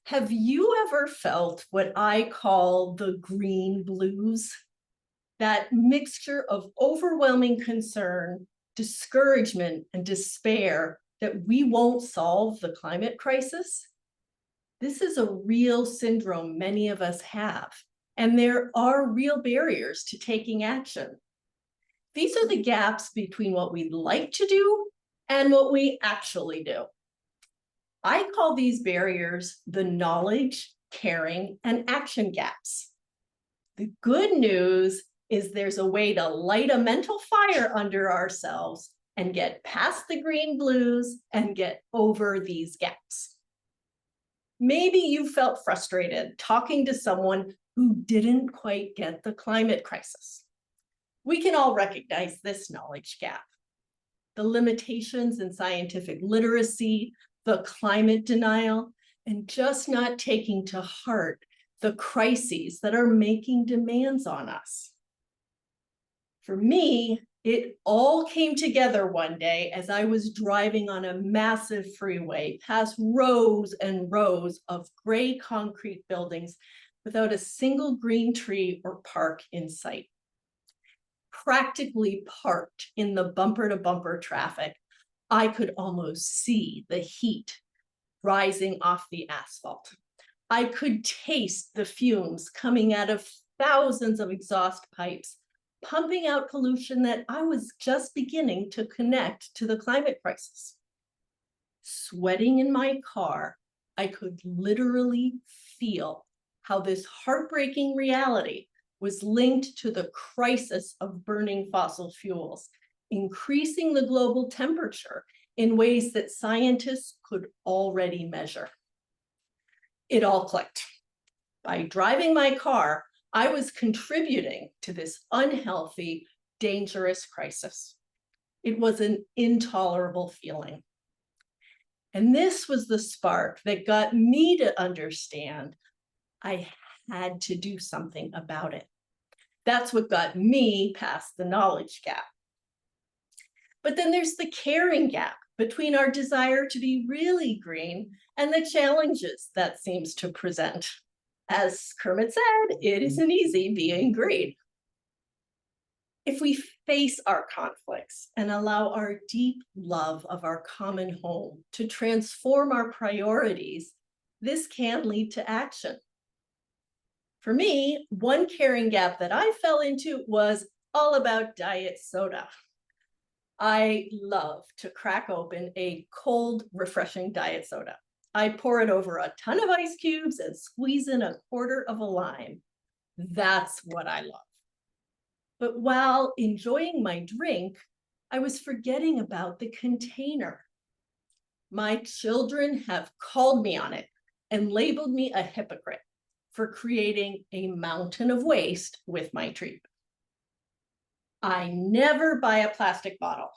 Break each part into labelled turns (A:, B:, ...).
A: Have you ever felt what I call the green blues? That mixture of overwhelming concern, discouragement, and despair that we won't solve the climate crisis? This is a real syndrome many of us have, and there are real barriers to taking action. These are the gaps between what we'd like to do and what we actually do. I call these barriers the knowledge, caring, and action gaps. The good news is there's a way to light a mental fire under ourselves and get past the green blues and get over these gaps. Maybe you felt frustrated talking to someone who didn't quite get the climate crisis. We can all recognize this knowledge gap. The limitations in scientific literacy, the climate denial, and just not taking to heart the crises that are making demands on us. For me, it all came together one day as I was driving on a massive freeway past rows and rows of gray concrete buildings without a single green tree or park in sight. Practically parked in the bumper-to-bumper traffic, I could almost see the heat rising off the asphalt. I could taste the fumes coming out of thousands of exhaust pipes, pumping out pollution that I was just beginning to connect to the climate crisis. Sweating in my car, I could literally feel how this heartbreaking reality was linked to the crisis of burning fossil fuels, increasing the global temperature in ways that scientists could already measure. It all clicked. By driving my car, I was contributing to this unhealthy, dangerous crisis. It was an intolerable feeling. And this was the spark that got me to understand I had to do something about it. That's what got me past the knowledge gap. But then there's the caring gap between our desire to be really green and the challenges that seems to present. As Kermit said, it isn't easy being green. If we face our conflicts and allow our deep love of our common home to transform our priorities, this can lead to action. For me, one caring gap that I fell into was all about diet soda. I love to crack open a cold, refreshing diet soda. I pour it over a ton of ice cubes and squeeze in a quarter of a lime. That's what I love. But while enjoying my drink, I was forgetting about the container. My children have called me on it and labeled me a hypocrite for creating a mountain of waste with my treat. I never buy a plastic bottle.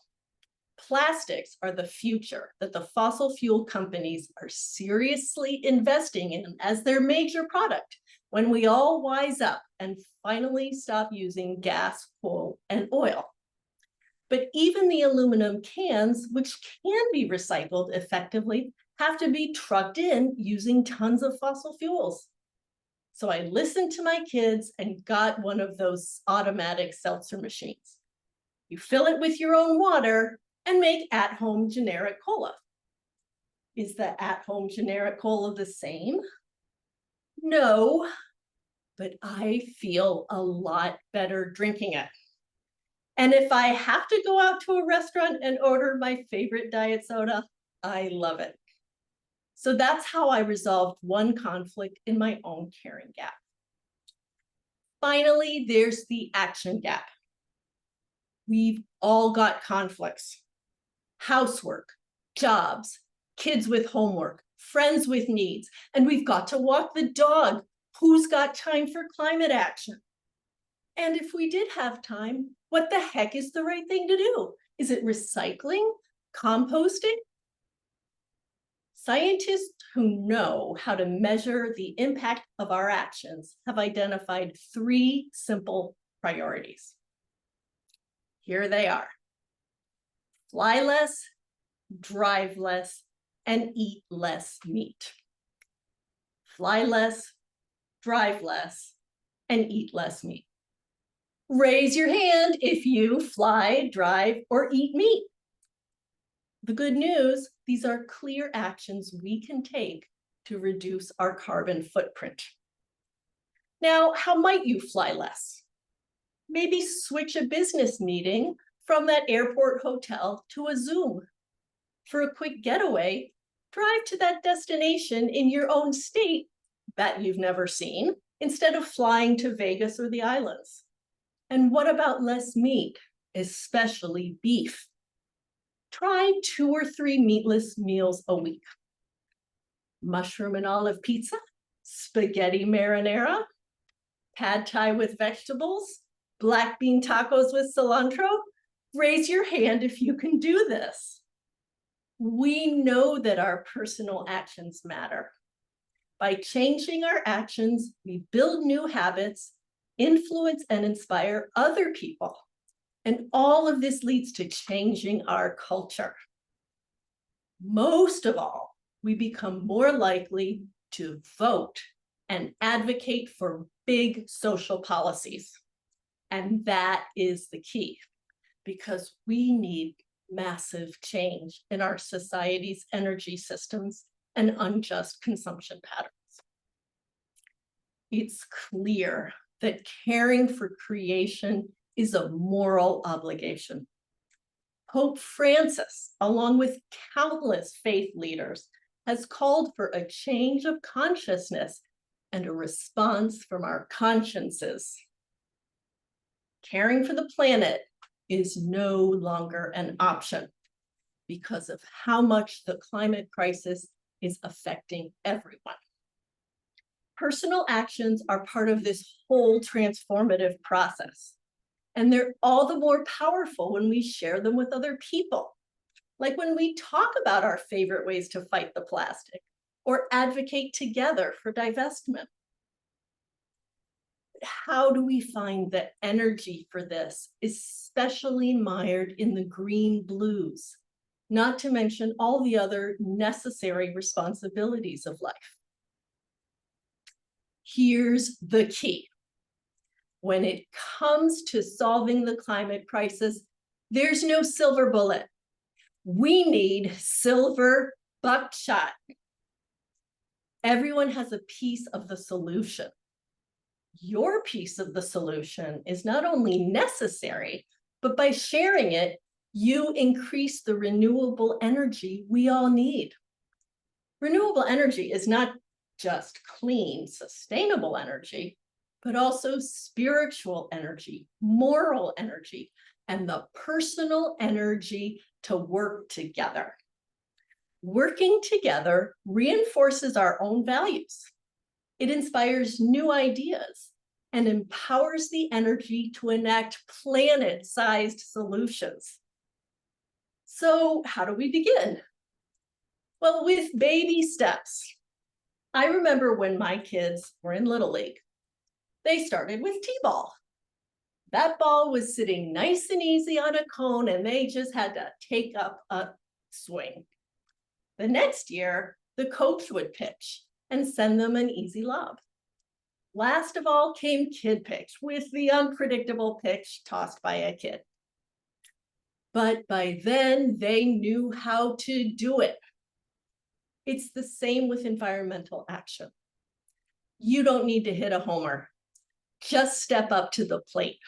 A: Plastics are the future that the fossil fuel companies are seriously investing in as their major product when we all wise up and finally stop using gas, coal, and oil. But even the aluminum cans, which can be recycled effectively, have to be trucked in using tons of fossil fuels. So I listened to my kids and got one of those automatic seltzer machines. You fill it with your own water and make at-home generic cola. Is the at-home generic cola the same? No, but I feel a lot better drinking it. And if I have to go out to a restaurant and order my favorite diet soda, I love it. So that's how I resolved one conflict in my own caring gap. Finally, there's the action gap. We've all got conflicts. Housework, jobs, kids with homework, friends with needs, and we've got to walk the dog. Who's got time for climate action? And if we did have time, what the heck is the right thing to do? Is it recycling, composting? Scientists who know how to measure the impact of our actions have identified 3 simple priorities. Here they are: fly less, drive less, and eat less meat. fly less, drive less, and eat less meat. Raise your hand if you fly, drive, or eat meat. The good news, these are clear actions we can take to reduce our carbon footprint. Now, how might you fly less? Maybe switch a business meeting from that airport hotel to a Zoom. For a quick getaway, drive to that destination in your own state that you've never seen, instead of flying to Vegas or the islands. And what about less meat, especially beef? Try 2 or 3 meatless meals a week. Mushroom and olive pizza, spaghetti marinara, pad thai with vegetables, black bean tacos with cilantro. Raise your hand if you can do this. We know that our personal actions matter. By changing our actions, we build new habits, influence and inspire other people. And all of this leads to changing our culture. Most of all, we become more likely to vote and advocate for big social policies. And that is the key, because we need massive change in our society's energy systems and unjust consumption patterns. It's clear that caring for creation is a moral obligation. Pope Francis, along with countless faith leaders, has called for a change of consciousness and a response from our consciences. Caring for the planet is no longer an option because of how much the climate crisis is affecting everyone. Personal actions are part of this whole transformative process, and they're all the more powerful when we share them with other people. Like when we talk about our favorite ways to fight the plastic or advocate together for divestment. How do we find that energy for this, especially mired in the green blues, not to mention all the other necessary responsibilities of life? Here's the key. When it comes to solving the climate crisis, there's no silver bullet. We need silver buckshot. Everyone has a piece of the solution. Your piece of the solution is not only necessary, but by sharing it, you increase the renewable energy we all need. Renewable energy is not just clean, sustainable energy, but also spiritual energy, moral energy, and the personal energy to work together. Working together reinforces our own values. It inspires new ideas and empowers the energy to enact planet-sized solutions. So how do we begin? Well, with baby steps. I remember when my kids were in Little League, they started with T-ball. That ball was sitting nice and easy on a cone, and they just had to take up a swing. The next year, the coach would pitch and send them an easy lob. Last of all came kid pitch, with the unpredictable pitch tossed by a kid. But by then, they knew how to do it. It's the same with environmental action. You don't need to hit a homer. Just step up to the plate.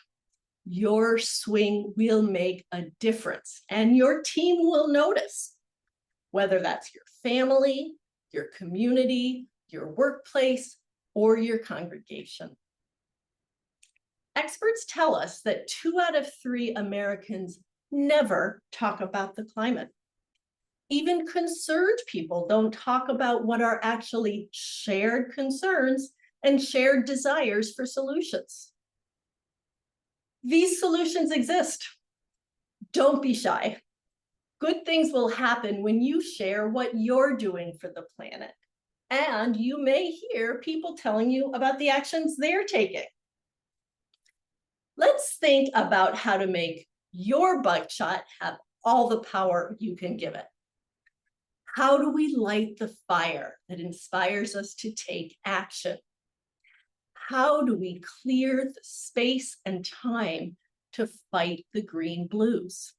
A: Your swing will make a difference, and your team will notice. Whether that's your family, your community, your workplace, or your congregation. Experts tell us that 2 out of 3 Americans never talk about the climate. Even concerned people don't talk about what are actually shared concerns and shared desires for solutions. These solutions exist. Don't be shy. Good things will happen when you share what you're doing for the planet. And you may hear people telling you about the actions they're taking. Let's think about how to make your buckshot have all the power you can give it. How do we light the fire that inspires us to take action? How do we clear the space and time to fight the green blues?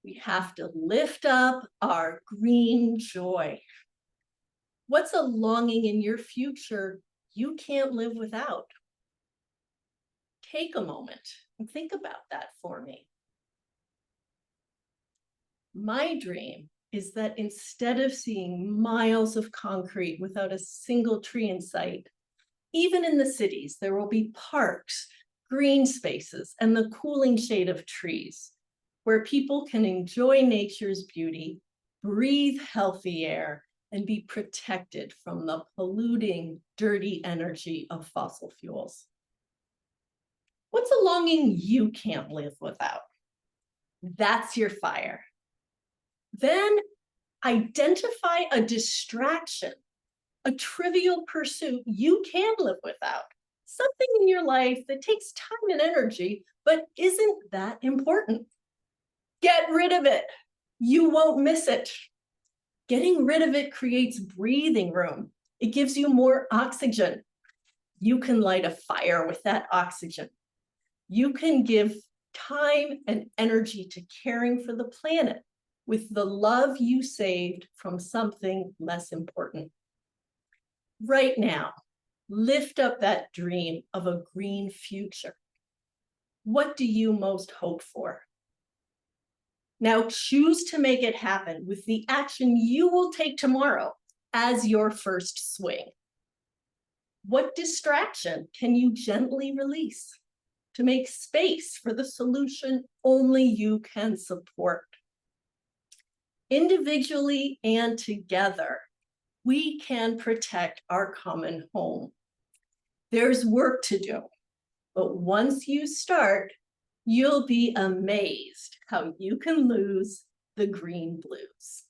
A: We have to lift up our green joy. What's a longing in your future you can't live without? Take a moment and think about that for me. My dream is that instead of seeing miles of concrete without a single tree in sight, even in the cities, there will be parks, green spaces, and the cooling shade of trees where people can enjoy nature's beauty, breathe healthy air, and be protected from the polluting, dirty energy of fossil fuels. What's a longing you can't live without? That's your fire. Then identify a distraction, a trivial pursuit you can live without, something in your life that takes time and energy, but isn't that important. Get rid of it. You won't miss it. Getting rid of it creates breathing room. It gives you more oxygen. You can light a fire with that oxygen. You can give time and energy to caring for the planet with the love you saved from something less important. Right now, lift up that dream of a green future. What do you most hope for? Now choose to make it happen with the action you will take tomorrow as your first swing. What distraction can you gently release to make space for the solution only you can support? Individually and together, we can protect our common home. There's work to do, but once you start, you'll be amazed how you can lose the green blues.